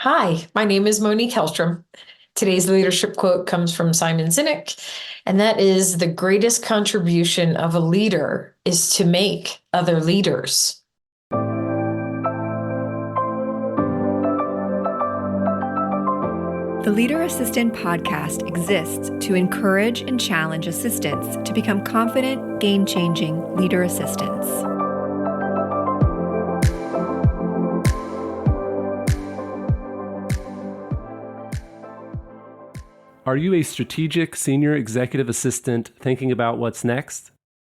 Hi, my name is Monique Helstrom. Today's leadership quote comes from Simon Sinek, and that is the greatest contribution of a leader is to make other leaders. The Leader Assistant podcast exists to encourage and challenge assistants to become confident, game-changing leader assistants. Are you a strategic senior executive assistant thinking about what's next?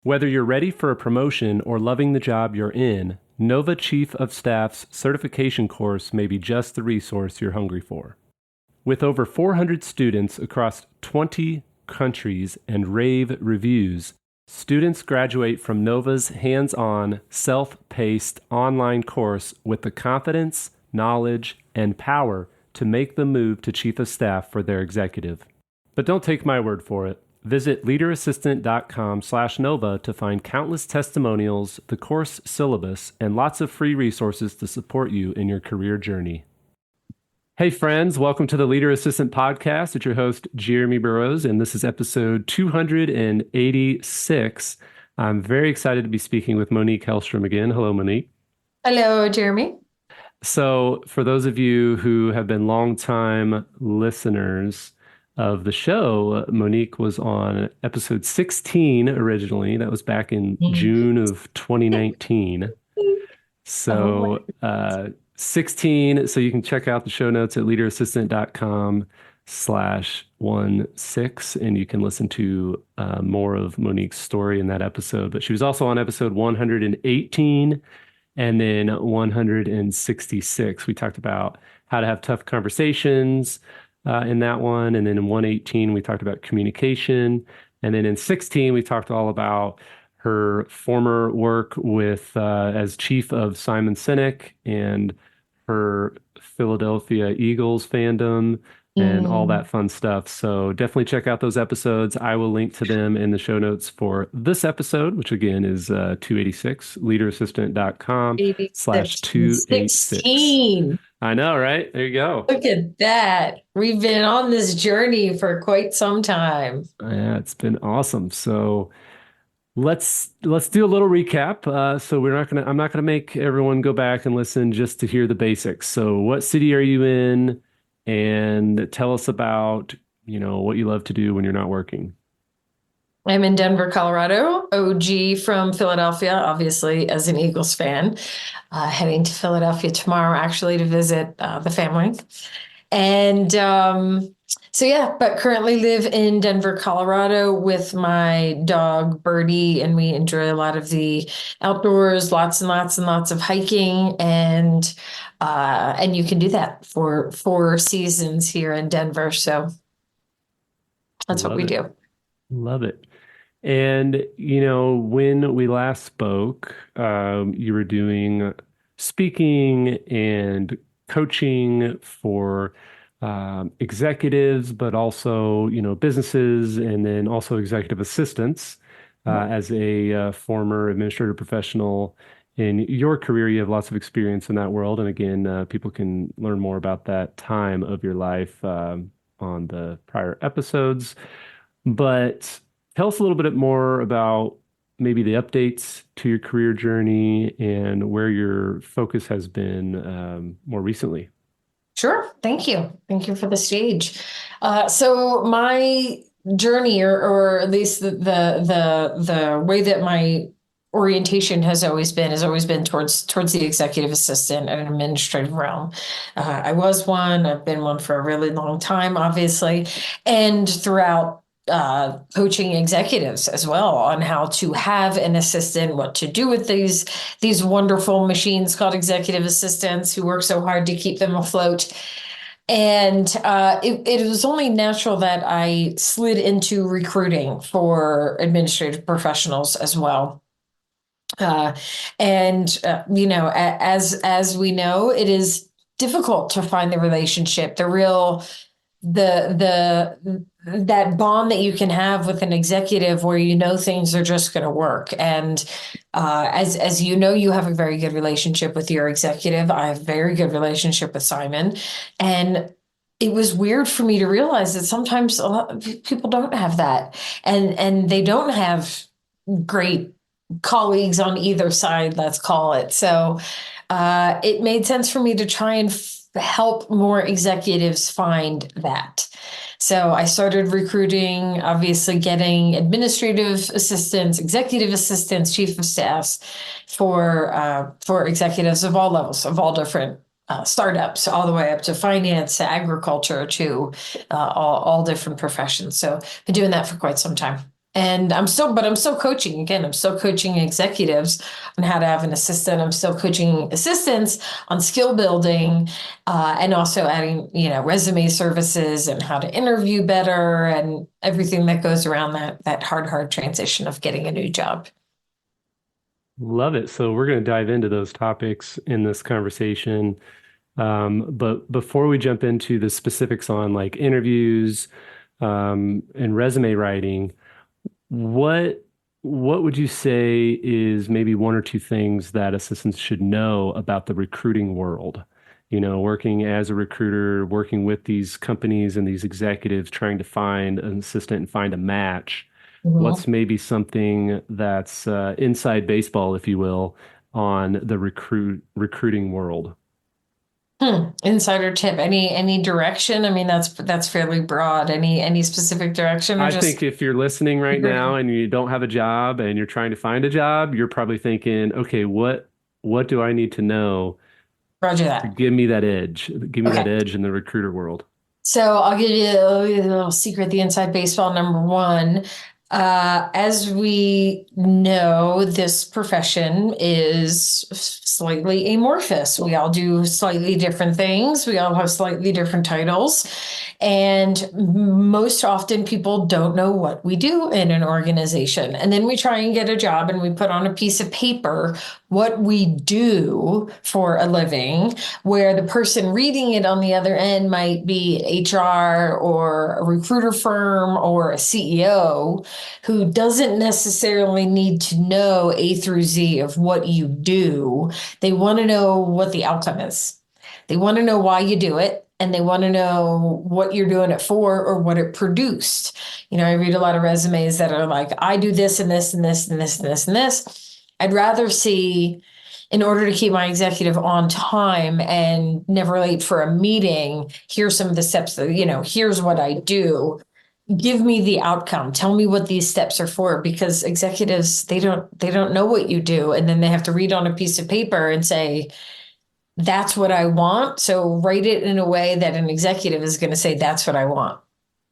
Whether you're ready for a promotion or loving the job you're in, Nova Chief of Staff's certification course may be just the resource you're hungry for. With over 400 students across 20 countries and rave reviews, students graduate from Nova's hands-on, self-paced online course with the confidence, knowledge, and power to make the move to Chief of Staff for their executive. But don't take my word for it. Visit leaderassistant.com/Nova to find countless testimonials, the course syllabus, and lots of free resources to support you in your career journey. Hey friends, welcome to the Leader Assistant Podcast. It's your host, Jeremy Burrows, and this is episode 286. I'm very excited to be speaking with Monique Helstrom again. Hello, Monique. Hello, Jeremy. So for those of you who have been longtime listeners of the show, Monique was on episode 16 originally. That was back in June of 2019. So 16, so you can check out the show notes at leaderassistant.com/16, and you can listen to more of Monique's story in that episode. But she was also on episode 118 and then 166. We talked about how to have tough conversations in that one. And then in 118, we talked about communication. And then in 16, we talked all about her former work with as chief of Simon Sinek and her Philadelphia Eagles fandom and all that fun stuff. So definitely check out those episodes. I will link to them in the show notes for this episode, which again is 286, leaderassistant.com/286. 16. I know, right? There you go. Look at that. We've been on this journey for quite some time. Yeah, it's been awesome. So let's do a little recap. So I'm not gonna make everyone go back and listen just to hear the basics. So what city are you in? And tell us about, what you love to do when you're not working. I'm in Denver, Colorado, OG from Philadelphia, obviously, as an Eagles fan. Heading to Philadelphia tomorrow, actually, to visit the family. And but currently live in Denver, Colorado with my dog, Birdie, and we enjoy a lot of the outdoors, lots and lots and lots of hiking. And you can do that for 4 seasons here in Denver. So that's what we do. Love it. And, when we last spoke, you were doing speaking and coaching for executives, but also, businesses, and then also executive assistants. As a former administrative professional in your career, you have lots of experience in that world. And again, people can learn more about that time of your life on the prior episodes. But tell us a little bit more about maybe the updates to your career journey and where your focus has been more recently. Sure. Thank you. Thank you for the stage. So my journey, or at least the way that my orientation has always been towards the executive assistant and administrative realm. I was one. I've been one for a really long time, obviously, and throughout coaching executives as well on how to have an assistant, what to do with these wonderful machines called executive assistants who work so hard to keep them afloat. And it was only natural that I slid into recruiting for administrative professionals as well. As we know, it is difficult to find the relationship, the real that bond that you can have with an executive where you know things are just going to work. And as you know, you have a very good relationship with your executive. I have a very good relationship with Simon, and it was weird for me to realize that sometimes a lot of people don't have that, and they don't have great colleagues on either side, let's call it. So it made sense for me to try and help more executives find that. So I started recruiting, obviously getting administrative assistants, executive assistants, chief of staffs for executives of all levels, of all different startups, all the way up to finance, to agriculture, to all different professions. So I've been doing that for quite some time. And I'm still coaching. Again, I'm still coaching executives on how to have an assistant. I'm still coaching assistants on skill building, and also adding, resume services and how to interview better and everything that goes around that hard transition of getting a new job. Love it. So we're going to dive into those topics in this conversation. But before we jump into the specifics on like interviews, and resume writing, what what would you say is maybe one or two things that assistants should know about the recruiting world? You know, working as a recruiter, working with these companies and these executives, trying to find an assistant and find a match. What's Mhm. maybe something that's inside baseball, if you will, on the recruiting world? Insider tip, any direction? I mean, that's fairly broad. Any specific direction or I just think if you're listening right now and you don't have a job and you're trying to find a job, you're probably thinking, okay, what do I need to know Roger to that. give me that edge? Give me that Okay. edge in the recruiter world. So I'll give you a little secret, the inside baseball number one. As we know, this profession is slightly amorphous. We all do slightly different things. We all have slightly different titles. And most often people don't know what we do in an organization. And then we try and get a job and we put on a piece of paper what we do for a living, where the person reading it on the other end might be HR or a recruiter firm or a CEO who doesn't necessarily need to know A through Z of what you do. They want to know what the outcome is. They want to know why you do it. And they want to know what you're doing it for or what it produced. I read a lot of resumes that are like, I do this and this and this and this and this and this. I'd rather see, in order to keep my executive on time and never late for a meeting, here's some of the steps that, here's what I do. Give me the outcome. Tell me what these steps are for, because executives, they don't know what you do. And then they have to read on a piece of paper and say, that's what I want. So write it in a way that an executive is going to say, that's what I want.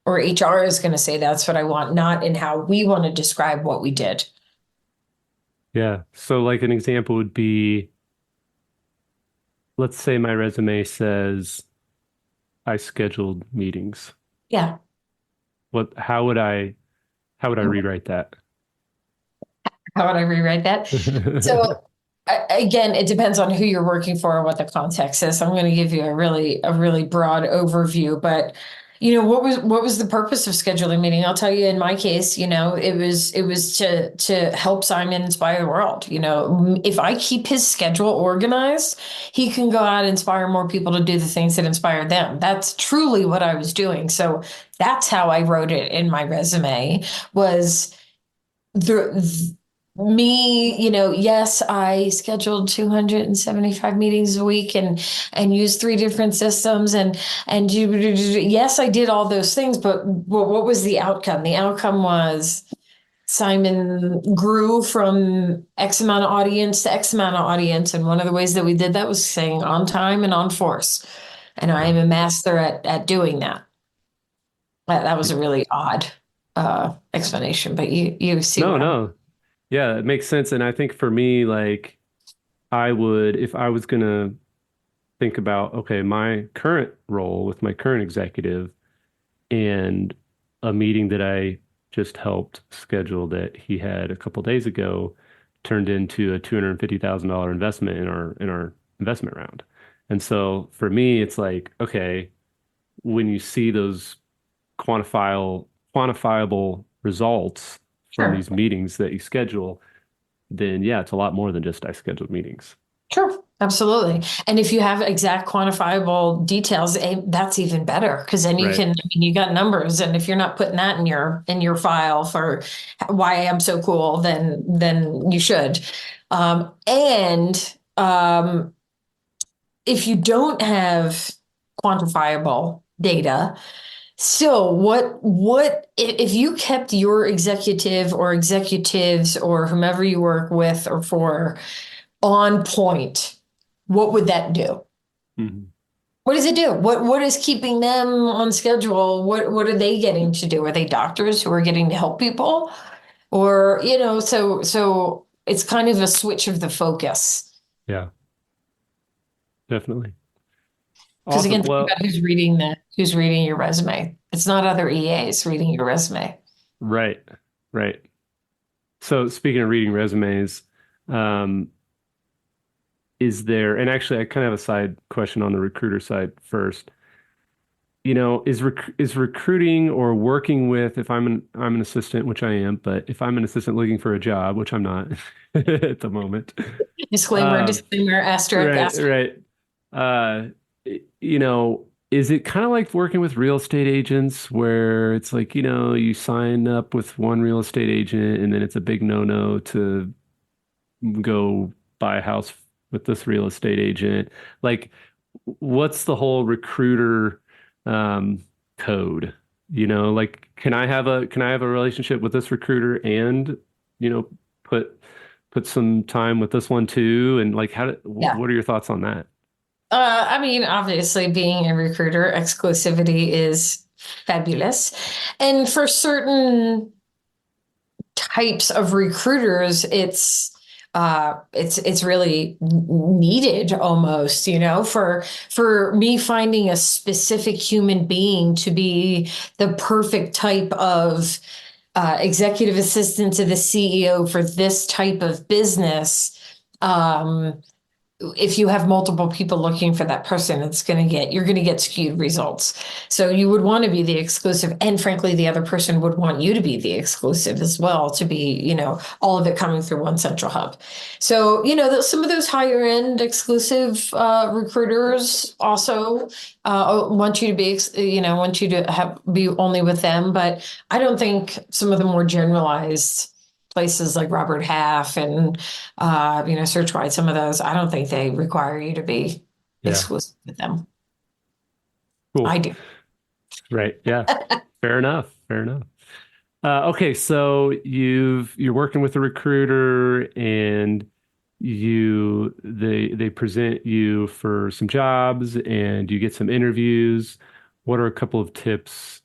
Or HR is going to say, that's what I want, not in how we want to describe what we did. Yeah. So like an example would be, let's say my resume says I scheduled meetings. Yeah. What, how would I rewrite that? How would I rewrite that? So again, it depends on who you're working for and what the context is. I'm going to give you a really broad overview, but what was the purpose of scheduling a meeting? I'll tell you, in my case, it was to help Simon inspire the world. If I keep his schedule organized, he can go out and inspire more people to do the things that inspire them. That's truly what I was doing. So that's how I wrote it in my resume, was the me, yes, I scheduled 275 meetings a week and used three different systems, yes, I did all those things, but what was the outcome? The outcome was Simon grew from X amount of audience to X amount of audience, and one of the ways that we did that was saying on time and on force. And I am Yeah. a master at doing that. That was a really odd explanation, but you see No, where I'm. no. Yeah, it makes sense. And I think for me, like if I was gonna think about, okay, my current role with my current executive and a meeting that I just helped schedule that he had a couple days ago turned into a $250,000 investment in our investment round. And so for me, it's like, okay, when you see those quantifiable results from Sure. these meetings that you schedule, then yeah, it's a lot more than just I scheduled meetings. Sure, absolutely. And if you have exact quantifiable details, that's even better because then you Right. can, I mean, you got numbers, and if you're not putting that in your file for why I'm so cool, then you should. And if you don't have quantifiable data, still, what if you kept your executive or executives or whomever you work with or for on point, what would that do? Mhm. What does it do? What is keeping them on schedule? What are they getting to do? Are they doctors who are getting to help people? Or, so it's kind of a switch of the focus. Yeah, definitely. Because Awesome. again, think Well, about who's reading your resume. It's not other EAs reading your resume. right, right. So speaking of reading resumes, um, is there, and actually I kind of have a side question on the recruiter side first. Is recruiting or working with, if I'm an assistant, which I am, but if I'm an assistant looking for a job, which I'm not at the moment. Disclaimer, Um, disclaimer, asterisk, right, asterisk. right. Uh, is it kind of like working with real estate agents where it's like, you sign up with one real estate agent and then it's a big no-no to go buy a house with this real estate agent? Like, what's the whole recruiter um, code? Like, can I have a relationship with this recruiter and, you know, put put some time with this one too? And like, Yeah. what are your thoughts on that? I mean, obviously, being a recruiter, exclusivity is fabulous. And for certain types of recruiters, it's really needed almost, for me finding a specific human being to be the perfect type of executive assistant to the CEO for this type of business. If you have multiple people looking for that person, you're going to get skewed results. So you would want to be the exclusive. And frankly, the other person would want you to be the exclusive as well, to be, all of it coming through one central hub. So, some of those higher end exclusive recruiters also want you to be, want you to be only with them. But I don't think some of the more generalized places like Robert Half and Searchwide, some of those, I don't think they require you to be Yeah, exclusive with them. I cool. do. Right. Yeah. Fair enough. Fair enough. Okay, so you're working with a recruiter and they present you for some jobs and you get some interviews. What are a couple of tips,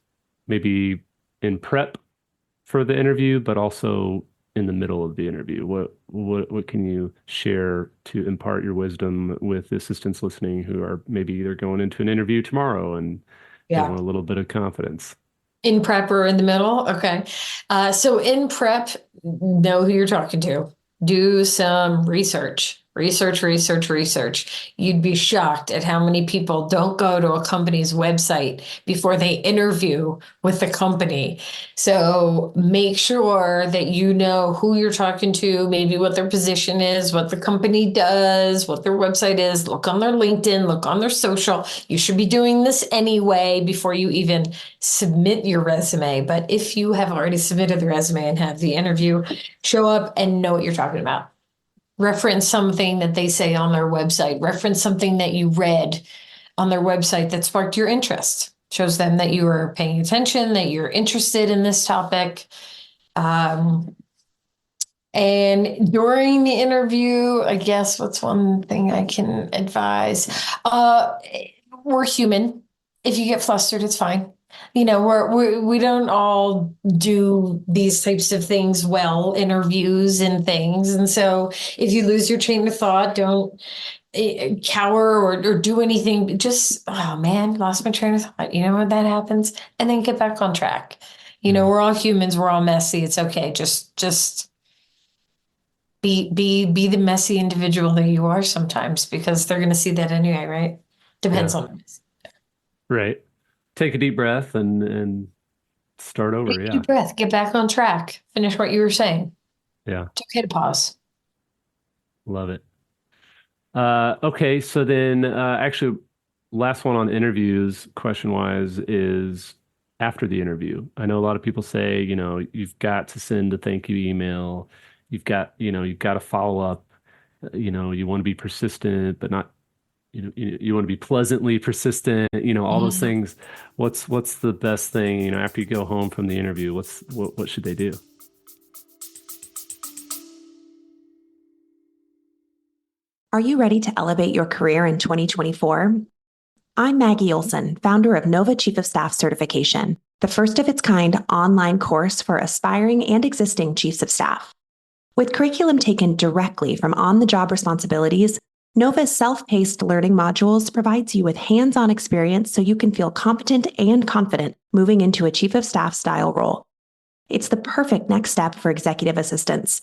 maybe in prep for the interview, but also in the middle of the interview? What can you share to impart your wisdom with the assistants listening who are maybe either going into an interview tomorrow and they Yeah. want a little bit of confidence? In prep or in the middle? Okay. So in prep, know who you're talking to. Do some research. Research, research, research. You'd be shocked at how many people don't go to a company's website before they interview with the company. So make sure that you know who you're talking to, maybe what their position is, what the company does, what their website is. Look on their LinkedIn, look on their social. You should be doing this anyway before you even submit your resume. But if you have already submitted the resume and have the interview, show up and know what you're talking about. Reference something that they say on their website, reference something that you read on their website that sparked your interest. Shows them that you are paying attention, that you're interested in this topic. Um, and during the interview, I guess what's one thing I can advise? We're human. If you get flustered, it's fine. We don't all do these types of things well, interviews and things. And so if you lose your train of thought, don't cower or do anything. Just, oh man, lost my train of thought. You know when that happens? And then get back on track. Yeah. We're all humans. We're all messy. It's okay. Just be the messy individual that you are sometimes because they're going to see that anyway, right? Depends Yeah. on them. Right. take a deep breath and start over. Take a Yeah. deep breath, get back on track, finish what you were saying. Yeah. It's okay to pause. Love it. Okay. So then, actually, last one on interviews, question wise, is after the interview. I know a lot of people say, you've got to send a thank you email. You've got to follow up. You want to be persistent, but not, you want to be pleasantly persistent, all those Mhm. things. What's the best thing, after you go home from the interview, what should they do? Are you ready to elevate your career in 2024? I'm Maggie Olson, founder of Nova Chief of Staff Certification, the first of its kind online course for aspiring and existing chiefs of staff. With curriculum taken directly from on-the-job responsibilities, Nova's self-paced learning modules provides you with hands-on experience so you can feel competent and confident moving into a chief of staff style role. It's the perfect next step for executive assistants.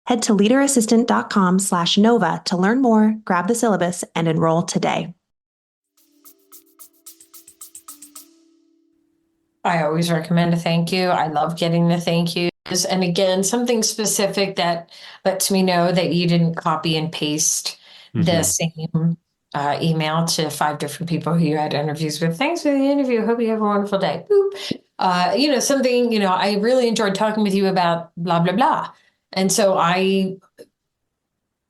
Head to leaderassistant.com/Nova to learn more, grab the syllabus, and enroll today. I always recommend a thank you. I love getting the thank yous. And again, something specific that lets me know that you didn't copy and paste the Hmm. same email to 5 different people who you had interviews with. Thanks for the interview. Hope you have a wonderful day. Boop. Something, I really enjoyed talking with you about blah, blah, blah. And so I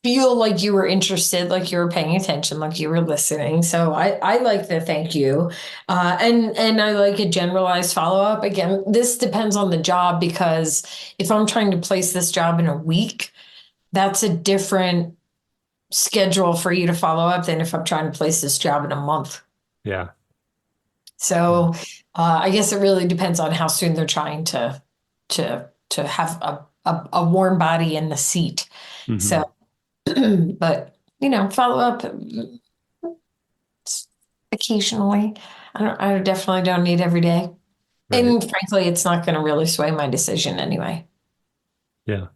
feel like you were interested, like you were paying attention, like you were listening. So I like the thank you. And I like a generalized follow-up. Again, this depends on the job because if I'm trying to place this job in a week, that's a different schedule for you to follow up than if I'm trying to place this job in a month. Yeah. Yeah. So I guess it really depends on how soon they're trying to have a warm body in the seat. Hmm. So but follow up occasionally. I definitely don't need every day. Right. And frankly, it's not going to really sway my decision anyway. Yeah.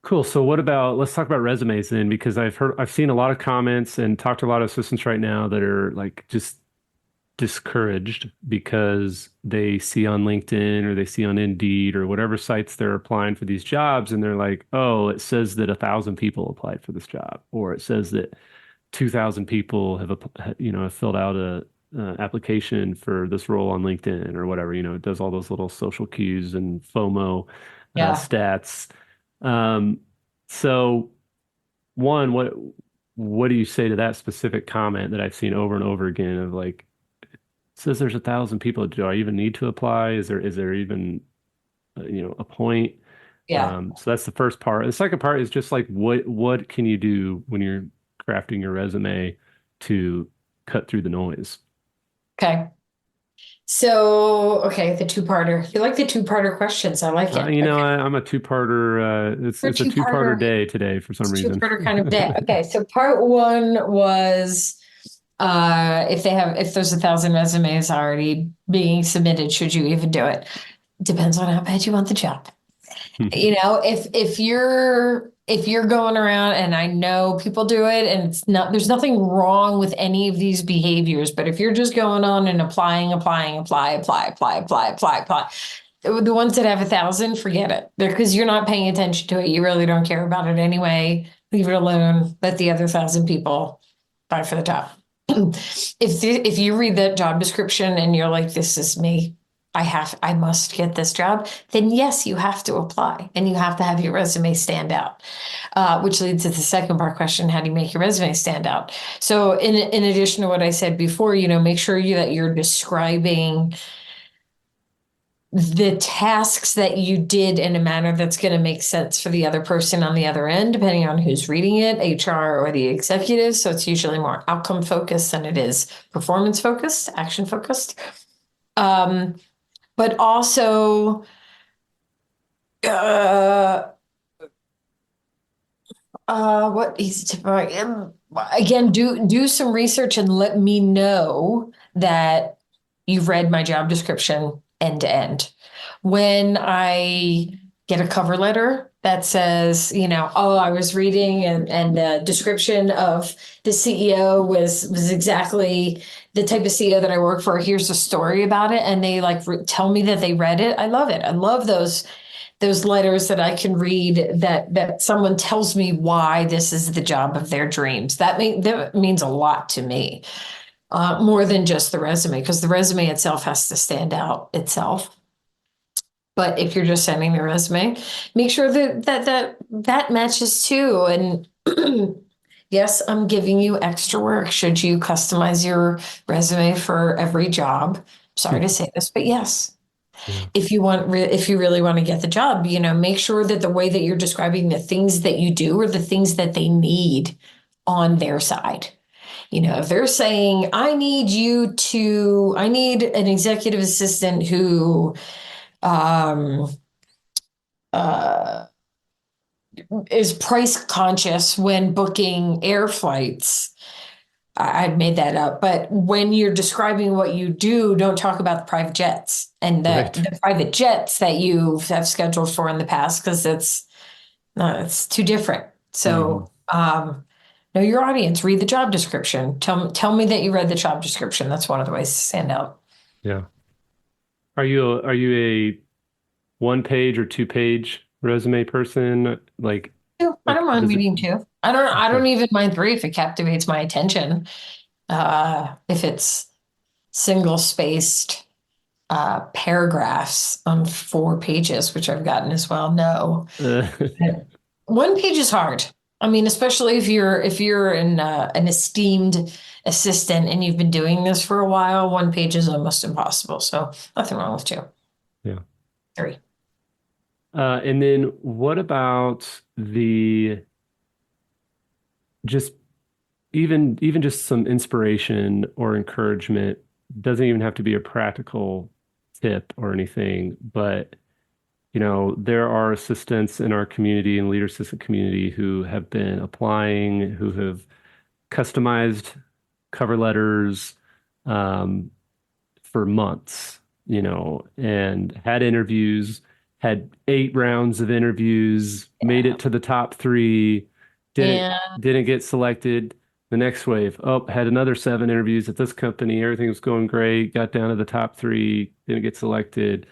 Cool. So let's talk about resumes then, because I've seen a lot of comments and talked to a lot of assistants right now that are like just discouraged because they see on LinkedIn or they see on Indeed or whatever sites they're applying for these jobs, and they're like, oh, it says that 1,000 people applied for this job, or it says that 2,000 people have filled out a application for this role on LinkedIn or whatever. It does all those little social cues and FOMO Yeah. stats. Um, so one, what do you say to that specific comment that I've seen over and over again of like, says there's 1,000 people. Do I even need to apply? Is there even a point? Yeah. So that's the first part. The second part is just like what can you do when you're crafting your resume to cut through the noise? Okay. So, okay, the two-parter. You like the two-parter questions. I like it. Okay. I'm a two-parter. It's For it's a two-parter two-parter, day today for some it's reason. two-parter kind of day. Okay. So part one was if there's 1,000 resumes already being submitted, should you even do it? Depends on how bad you want the job. If you're going around, and I know people do it, and there's nothing wrong with any of these behaviors, but if you're just going on and applying, apply, the ones that have 1,000, forget it. Because you're not paying attention to it. You really don't care about it anyway. Leave it alone. Let the other 1,000 people vie for the top. If you read that job description and you're like, this is me, I must get this job, then yes, you have to apply and you have to have your resume stand out. Which leads to the second part question: how do you make your resume stand out? So in addition to what I said before, make sure that you're describing the tasks that you did in a manner that's going to make sense for the other person on the other end, depending on who's reading it, HR or the executive. So it's usually more outcome focused than it is performance focused, action focused. But also, uh, what easy to again, do some research and let me know that you've read my job description end to end. When I get a cover letter, that says, oh, I was reading and the description of the CEO was exactly the type of CEO that I work for. Here's a story about it. And they like tell me that they read it. I love it. I love those letters that I can read that someone tells me why this is the job of their dreams. That means a lot to me, more than just the resume, because the resume itself has to stand out itself. But if you're just sending the resume, make sure that matches too. And yes, I'm giving you extra work. Should you customize your resume for every job? Sorry to say this, but yes. Yeah. If you really want to get the job, make sure that the way that you're describing the things that you do are the things that they need on their side. If they're saying, I need an executive assistant who um, uh, is price conscious when booking air flights. I made that up, but when you're describing what you do, don't talk about the private jets and Right. the private jets that you have scheduled for in the past, because it's too different. So, know your audience, read the job description. Tell me that you read the job description. That's one of the ways to stand out. Yeah. Are you a 1 page or 2 page resume person? I don't mind does it? reading too. I don't Okay. even mind three if it captivates my attention. If it's single spaced paragraphs on 4 pages, which I've gotten as well. No, Uh, 1 page is hard. I mean, especially if you're an esteemed assistant and you've been doing this for a while, 1 page is almost impossible. So nothing wrong with two, yeah. three. And then what about the just even just some inspiration or encouragement? Doesn't even have to be a practical tip or anything, but there are assistants in our community and leader assistant community who have been applying, who have customized cover letters um, for months, and had interviews, had 8 rounds of interviews, made Yeah. it to the top three, didn't And didn't get selected. The next wave, oh, had another 7 interviews at this company. Everything was going great. Got down to the top three, didn't get selected.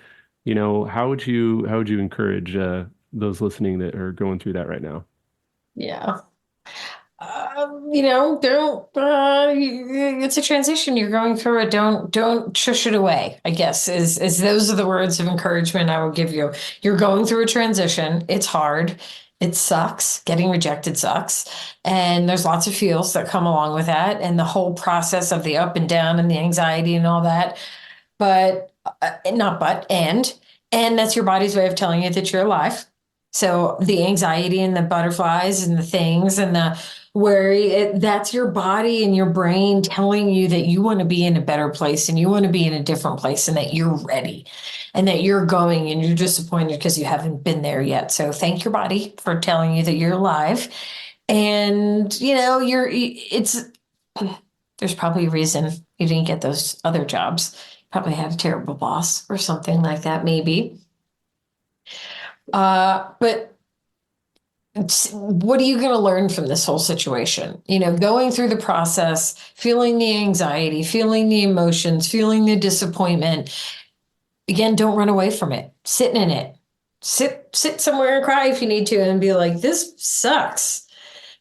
How would you encourage those listening that are going through that right now? yeah. Don't, it's a transition. You're going through it. Don't shush it away, I guess, is those are the words of encouragement I will give you. You're going through a transition. It's hard. It sucks. Getting rejected sucks. And there's lots of feels that come along with that. And the whole process of the up and down and the anxiety and all that. But not but and that's your body's way of telling you that you're alive. So the anxiety and the butterflies and the things and the worry, that's your body and your brain telling you that you want to be in a better place and you want to be in a different place and that you're ready and that you're going and you're disappointed because you haven't been there yet. So thank your body for telling you that you're alive. And there's probably a reason you didn't get those other jobs. Probably had a terrible boss or something like that, maybe. But what are you going to learn from this whole situation? Going through the process, feeling the anxiety, feeling the emotions, feeling the disappointment. Again, don't run away from it. Sit in it. Sit somewhere and cry if you need to and be like, this sucks.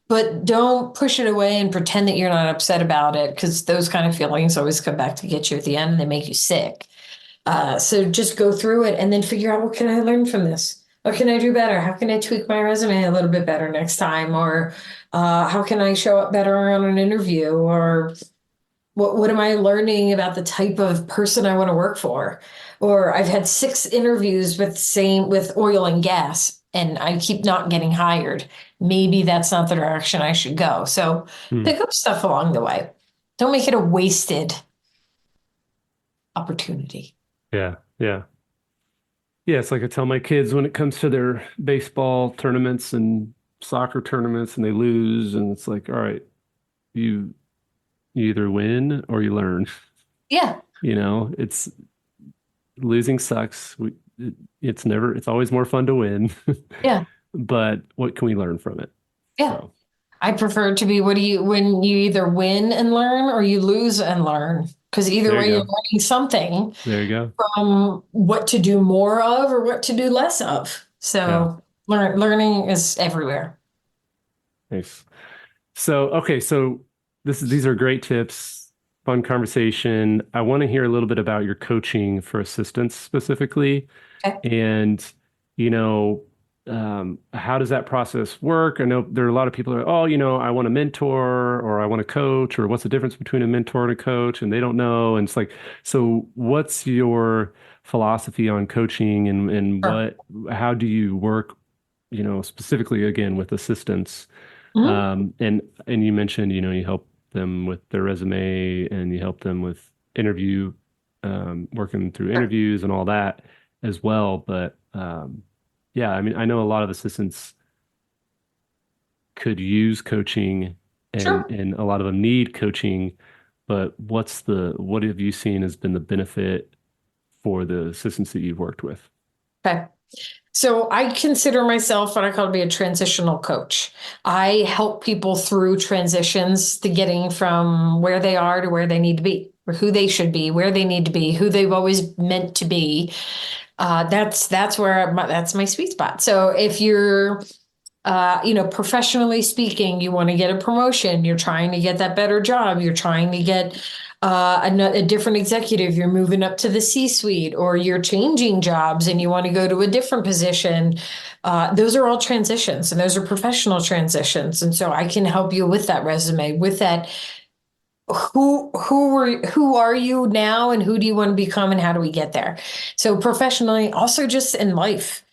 But don't push it away and pretend that you're not upset about it, because those kind of feelings always come back to get you at the end and they make you sick. So just go through it and then figure out, what can I learn from this? What can I do better? How can I tweak my resume a little bit better next time? Or how can I show up better on an interview? Or what am I learning about the type of person I want to work for? Or I've had 6 interviews with oil and gas and I keep not getting hired. Maybe that's not the direction I should go. So Hmm. pick up stuff along the way. Don't make it a wasted opportunity. Yeah, yeah. Yeah, it's like I tell my kids when it comes to their baseball tournaments and soccer tournaments and they lose, and it's like, all right, you you either win or you learn. Yeah. It's losing sucks. It's always more fun to win. Yeah. but what can we learn from it? Yeah. So I prefer it to be when you either win and learn or you lose and learn. Because either there you way, you're go. learning something There you go. from what to do more of or what to do less of. Yeah. So learning is everywhere. Nice. So, okay, so these are great tips, fun conversation. I want to hear a little bit about your coaching for assistants specifically. Okay. And, you know, how does that process work? I know there are a lot of people that are, oh, I want a mentor or I want a coach, or what's the difference between a mentor and a coach? And they don't know. And it's like, so what's your philosophy on coaching and Sure. how do you work, specifically again with assistants? Mhm. And you mentioned, you help them with their resume and you help them with interview, working through Sure. interviews and all that as well. But yeah, I mean, I know a lot of assistants could use coaching and Sure. and a lot of them need coaching, but what have you seen has been the benefit for the assistants that you've worked with? Okay. So I consider myself what I call to be a transitional coach. I help people through transitions to getting from where they are to where they need to be, or who they should be, where they need to be, who they've always meant to be. That's where that's my sweet spot. So if you're professionally speaking, you want to get a promotion, you're trying to get that better job, you're trying to get a different executive, you're moving up to the C-suite, or you're changing jobs and you want to go to a different position. Those are all transitions and those are professional transitions. And so I can help you with that resume, with that who are you now and who do you want to become and how do we get there? So professionally, also just in life.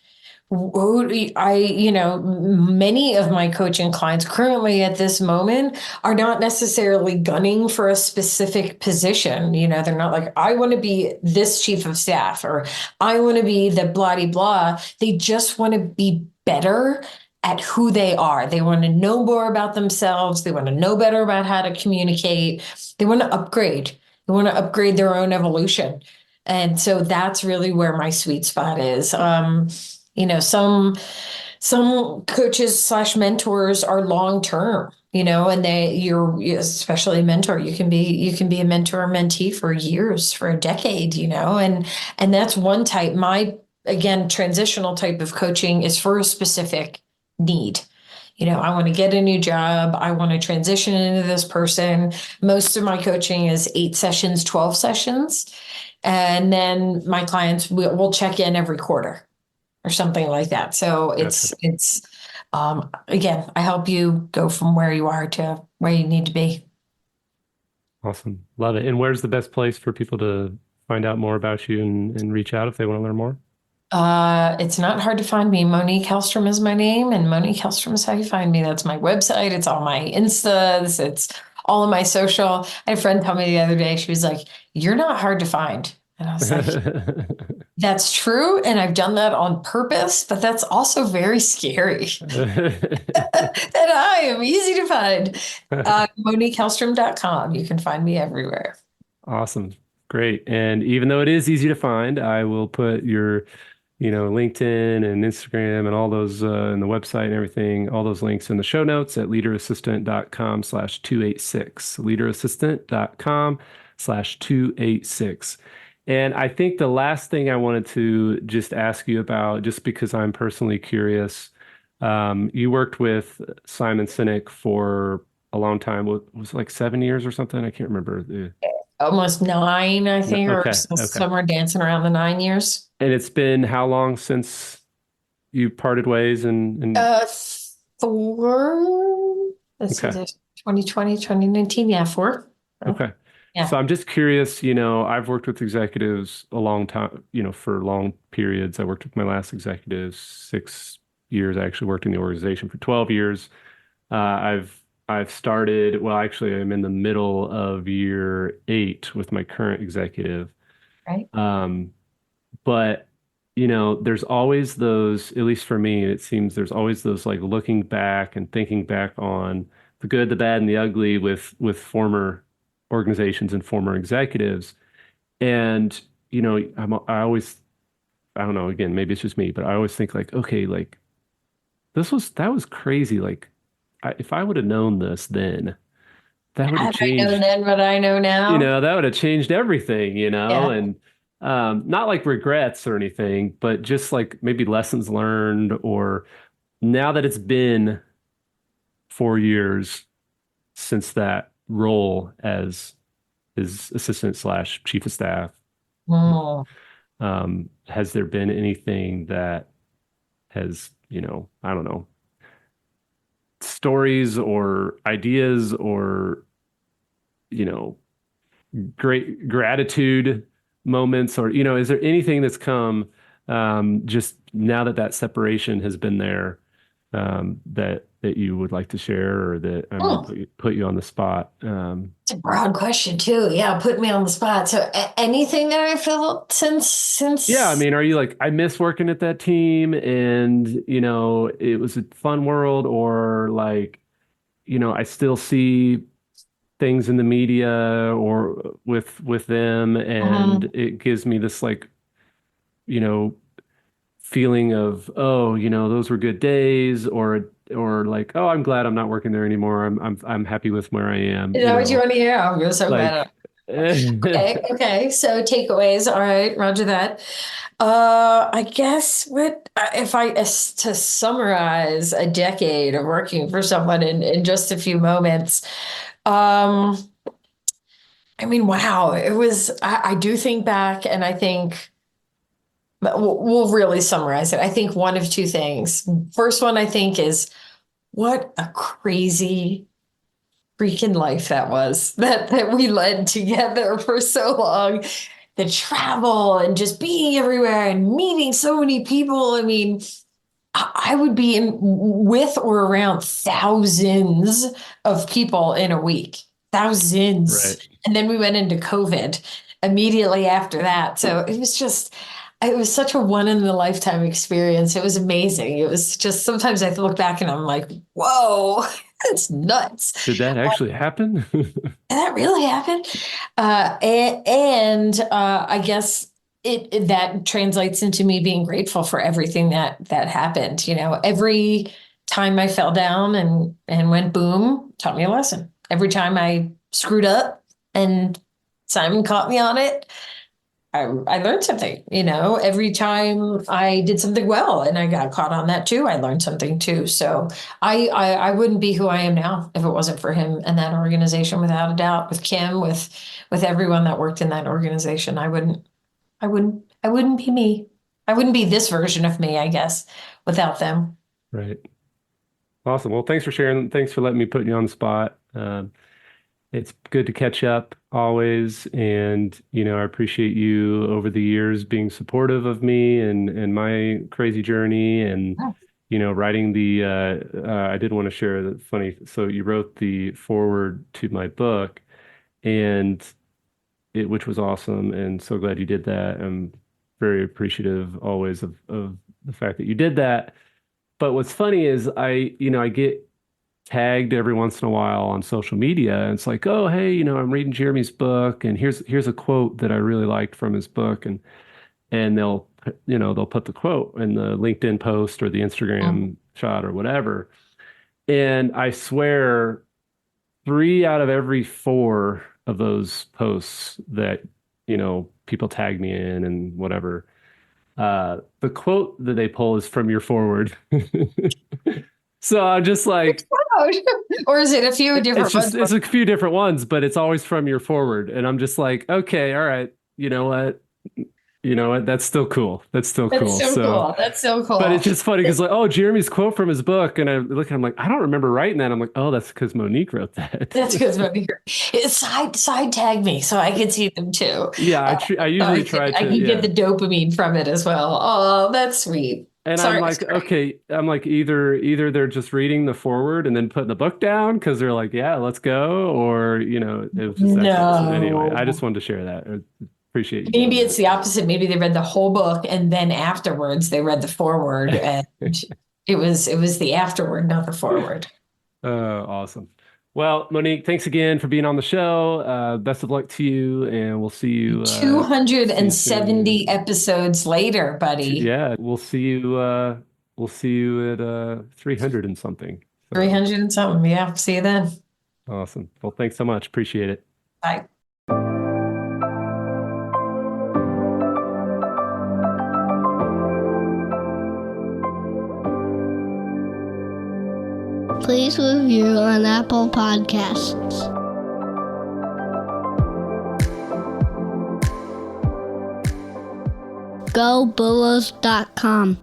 Many of my coaching clients currently at this moment are not necessarily gunning for a specific position. They're not like, I want to be this chief of staff or I want to be the blah, blah, blah. They just want to be better at who they are. They want to know more about themselves. They want to know better about how to communicate. They want to upgrade. They want to upgrade their own evolution. And so that's really where my sweet spot is. Some coaches slash mentors are long term, and you're especially a mentor. You can be a mentor or mentee for years, for a decade, and that's one type. My again transitional type of coaching is for a specific need. I want to get a new job. I want to transition into this person. Most of my coaching is 8 sessions, 12 sessions. And then my clients will check in every quarter or something like that. So Gotcha. it's again, I help you go from where you are to where you need to be. Awesome. Love it. And where's the best place for people to find out more about you and reach out if they want to learn more? It's not hard to find me. Monique Helstrom is my name, and Monique Helstrom is how you find me. That's my website. It's all my Instas. It's all of my social. I had a friend tell me the other day, she was like, "You're not hard to find." And I was like, that's true. And I've done that on purpose, but that's also very scary. That I am easy to find. MoniqueHelstrom.com. You can find me everywhere. Awesome. Great. And even though it is easy to find, I will put your, LinkedIn and Instagram and all those and the website and everything, all those links in the show notes at leaderassistant.com/286, leaderassistant.com/286. And I think the last thing I wanted to just ask you about, just because I'm personally curious, you worked with Simon Sinek for a long time. Was it like 7 years or something? I can't remember. Almost 9, I think, or Okay, okay. somewhere dancing around the 9 years. And it's been how long since you parted ways and Uh, four, let's see, okay, this 2020, 2019. Yeah, four. okay. Yeah, So I'm just curious, I've worked with executives a long time, for long periods. I worked with my last executive 6 years. I actually worked in the organization for 12 years. I've started, well, actually, I'm in the middle of year 8 with my current executive. right. Um, but there's always those, at least for me, it seems there's always those like looking back and thinking back on the good, the bad, and the ugly with former organizations and former executives. And I always, I don't know, again, maybe it's just me, but I always think like, okay, like that was crazy. Like, if I would have known this then, that would have Had I known changed, then what I know now? that would have changed everything, Yeah. and not like regrets or anything, but just like maybe lessons learned, or now that it's been 4 years since that role as his assistant slash chief of staff, Mm. has there been anything that has, I don't know, stories or ideas or, you know, great gratitude moments, or, is there anything that's come just now that that separation has been there, that you would like to share, or that I'm going to Hmm. put you on the spot? It's a broad question too. Yeah, put me on the spot. So anything that I felt Yeah, I since mean, are you like, I miss working at that team, and, it was a fun world, or like, I still see things in the media or with them, and Mhm. it gives me this like, you know, feeling of, oh, those were good days, or like, oh, I'm glad I'm not working there anymore. I'm happy with where I am, Is that what you want to hear? I'm so glad. like Okay, okay. So takeaways. All right, Roger that. I guess what if I to summarize a decade of working for someone in just a few moments. Um, I mean, wow, it was. I do think back, and I think we'll really summarize it. I think one of two things. First one, I think, is what a crazy freaking life that was that we led together for so long. The travel and just being everywhere and meeting so many people. I mean, I would be in with or around thousands of people in a week, thousands. right, And then we went into COVID immediately after that. So it was such a one in a lifetime experience. It was amazing. It was just sometimes I look back and I'm like, whoa, that's nuts. did that actually happen? Did that really happen? I guess that translates into me being grateful for everything that happened. You know, every time I fell down and went boom, taught me a lesson. Every time I screwed up and Simon caught me on it, I learned something. You know, every time I did something well and I got caught on that too, I learned something too. So I wouldn't be who I am now if it wasn't for him and that organization, without a doubt. With Kim, with everyone that worked in that organization, I wouldn't be me. I wouldn't be this version of me, I guess, without them. Right. Awesome. Well, thanks for sharing. Thanks for letting me put you on the spot. It's good to catch up always. And, I appreciate you over the years being supportive of me and my crazy journey. And, writing I did want to share the funny. So you wrote the forward to my book, and which was awesome. And so glad you did that. I'm very appreciative always of the fact that you did that. But what's funny is I get tagged every once in a while on social media, and it's like, oh, hey, I'm reading Jeremy's book, and here's a quote that I really liked from his book, and they'll put the quote in the LinkedIn post or the Instagram shot or whatever. And I swear 3 out of every 4 of those posts that, people tag me in and whatever, the quote that they pull is from your forward. So I'm just like, Or is it a few different ones? it's a few different ones, but it's always from your forward. And I'm just like, okay, all right. You know what? You know what? That's still cool. That's still That's cool. so So, cool. That's so but cool. it's just funny because like, oh, Jeremy's quote from his book. And I look at him like, I don't remember writing that. I'm like, oh, that's because Monique wrote that. That's good. Side tag me so I can see them too. Yeah, I So usually try I to, can get yeah. the dopamine from it as well. Oh, that's sweet. And I'm Sorry, like, sorry. okay, I'm like either they're just reading the forward and then putting the book down because they're like, yeah, let's go, or it was just excellent. So anyway, I just No. wanted to share that. I appreciate you doing Maybe it's that. the opposite. Maybe they read the whole book and then afterwards they read the foreword, and it was the afterword, not the foreword. Oh, awesome. Well, Monique, thanks again for being on the show. Best of luck to you, and we'll see you soon. 270 episodes later, buddy. Yeah, we'll see you. we'll see you at 300 and something. So, 300 and something. Yeah. See you then. awesome. Well, thanks so much. Appreciate it. Bye. Please review on Apple Podcasts. GoBulls.com